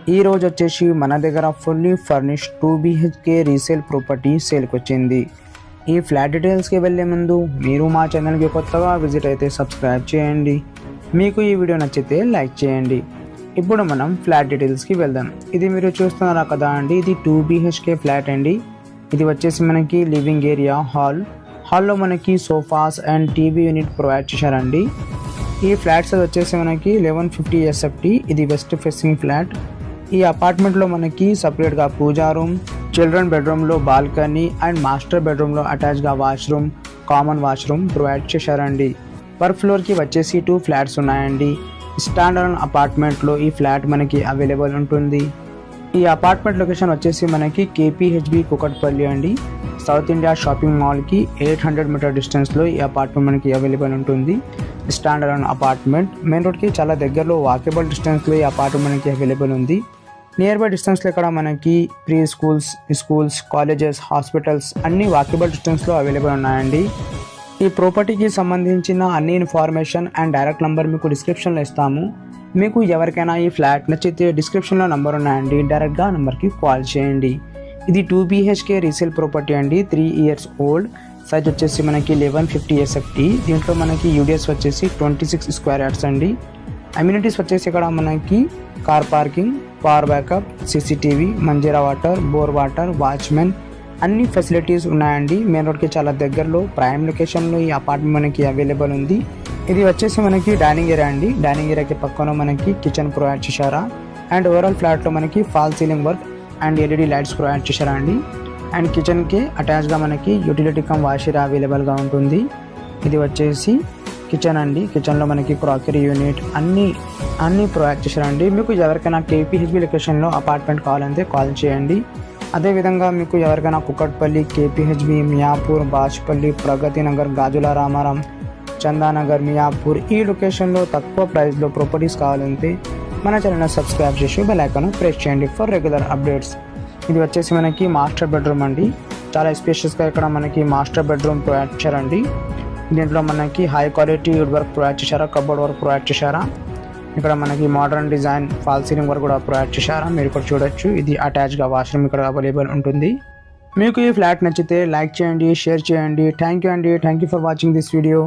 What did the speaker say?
ఈ రోజు వచ్చేసి మన దగ్గర fully furnish 2 BHK resale property సేల్కి వచ్చింది. ఈ ఫ్లాట్ డీటెయిల్స్కి వెళ్ళే ముందు మీరు మా ఛానల్కి కొత్తగా విజిట్ అయితే సబ్స్క్రైబ్ చేయండి. మీకు ఈ వీడియో నచ్చితే లైక్ చేయండి. ఇప్పుడు మనం ఫ్లాట్ డీటెయిల్స్కి వెళ్దాం. ఇది మీరు చూస్తున్నారా కదా అండి, ఇది 2 BHK ఫ్లాట్ అండి. ఇది వచ్చేసి మనకి లివింగ్ ఏరియా, హాల్లో మనకి sofas and TV unit provide చేశారండి. ఈ ఫ్లాట్స్ వచ్చేసి మనకి 1150 SFT. ఇది వెస్ట్ ఫేసింగ్ ఫ్లాట్. ఈ అపార్ట్మెంట్లో మనకి సపరేట్గా పూజా రూమ్, చిల్డ్రన్ బెడ్రూమ్లో బాల్కనీ అండ్ మాస్టర్ బెడ్రూమ్లో అటాచ్గా వాష్రూమ్, కామన్ వాష్రూమ్ ప్రొవైడ్ చేశారండి. పర్ ఫ్లోర్కి వచ్చేసి 2 ఫ్లాట్స్ ఉన్నాయండి. స్టాండర్డ్ అపార్ట్మెంట్లో ఈ ఫ్లాట్ మనకి అవైలబుల్ ఉంటుంది. ఈ అపార్ట్మెంట్ లొకేషన్ వచ్చేసి మనకి KPHB కుకట్పల్లి అండి. సౌత్ ఇండియా షాపింగ్ మాల్కి 800 మీటర్ డిస్టెన్స్లో ఈ అపార్ట్మెంట్ మనకి అవైలబుల్ ఉంటుంది. స్టాండర్డ్ అపార్ట్మెంట్ మెయిన్ రోడ్కి చాలా దగ్గరలో వాకబుల్ డిస్టెన్స్లో ఈ అపార్ట్మెంట్ మనకి అవైలబుల్ ఉంది. నియర్ బై డిస్టెన్స్లో ఇక్కడ మనకి ప్రీ స్కూల్స్, కాలేజెస్, హాస్పిటల్స్ అన్నీ వాకబుల్ డిస్టెన్స్లో అవైలబుల్ ఉన్నాయండి. ఈ ప్రాపర్టీకి సంబంధించిన అన్ని ఇన్ఫర్మేషన్ అండ్ డైరెక్ట్ నెంబర్ మీకు డిస్క్రిప్షన్లో ఇస్తాము. మీకు ఎవరికైనా ఈ ఫ్లాట్ నచ్చితే డిస్క్రిప్షన్లో నెంబర్ ఉన్నాయండి, డైరెక్ట్గా నెంబర్కి కాల్ చేయండి. ఇది 2 BHK రీసేల్ ప్రాపర్టీ అండి, 3 years ఓల్డ్. సైజ్ వచ్చేసి మనకి 1150 SFT. దీంట్లో మనకి యూడిఎస్ వచ్చేసి 26 స్క్వేర్ యార్డ్స్ అండి. అమ్యూనిటీస్ వచ్చేసి ఇక్కడ మనకి car parking, power backup, CCTV, Manjeera water, bore water, watchman అన్ని ఫెసిలిటీస్ ఉన్నాయండి. మెయిన్ రోడ్కి చాలా దగ్గరలో ప్రైమ్ లొకేషన్లో ఈ అపార్ట్మెంట్ మనకి అవైలబుల్ ఉంది. ఇది వచ్చేసి మనకి డైనింగ్ ఏరియా అండి. డైనింగ్ ఏరియాకి పక్కన మనకి కిచెన్ ప్రొవైడ్ చేశారా. అండ్ ఓవరాల్ ఫ్లాట్లో మనకి fall ceiling work and LED lights provide చేశారా అండి. అండ్ కిచెన్కి అటాచ్గా మనకి యూటిలిటీ కమ్ వాష్ ఏరియా అవైలబుల్గా ఉంటుంది. ఇది వచ్చేసి కిచెన్ అండి. కిచెన్లో మనకి క్రాకరీ యూనిట్ అన్నీ ప్రొవైడ్ చేశారండి. మీకు ఎవరికైనా KPHB లొకేషన్లో అపార్ట్మెంట్ కావాలంటే కాల్ చేయండి. అదేవిధంగా మీకు ఎవరికైనా కుకట్పల్లి, KPHB, మియాపూర్, బాచ్పల్లి, ప్రగతి నగర్, గాజుల రామారం, చందానగర్, మియాపూర్ ఈ లొకేషన్లో తక్కువ ప్రైస్లో ప్రాపర్టీస్ కావాలంటే మన ఛానల్ సబ్స్క్రైబ్ చేసి బెల్ ఐకాన్ ప్రెస్ చేయండి ఫర్ రెగ్యులర్ అప్డేట్స్. ఇది వచ్చేసి మనకి మాస్టర్ బెడ్రూమ్ అండి. చాలా స్పేషియస్గా ఇక్కడ మనకి మాస్టర్ బెడ్రూమ్ ప్రొవైడ్ చేశారండి. దీంట్లో మనకి high quality wood work provide చేశారా, కబోర్డ్ వర్క్ ప్రొవైడ్ చేశారా. ఇక్కడ మనకి modern design fall ceiling work కూడా ప్రొవైడ్ చేశారా, మీరు ఇక్కడ చూడొచ్చు. ఇది అటాచ్గా వాష్రూమ్ ఇక్కడ అవైలబుల్ ఉంటుంది. మీకు ఈ ఫ్లాట్ నచ్చితే లైక్ చేయండి, షేర్ చేయండి. థ్యాంక్ యూ అండి. Thank you for watching this video.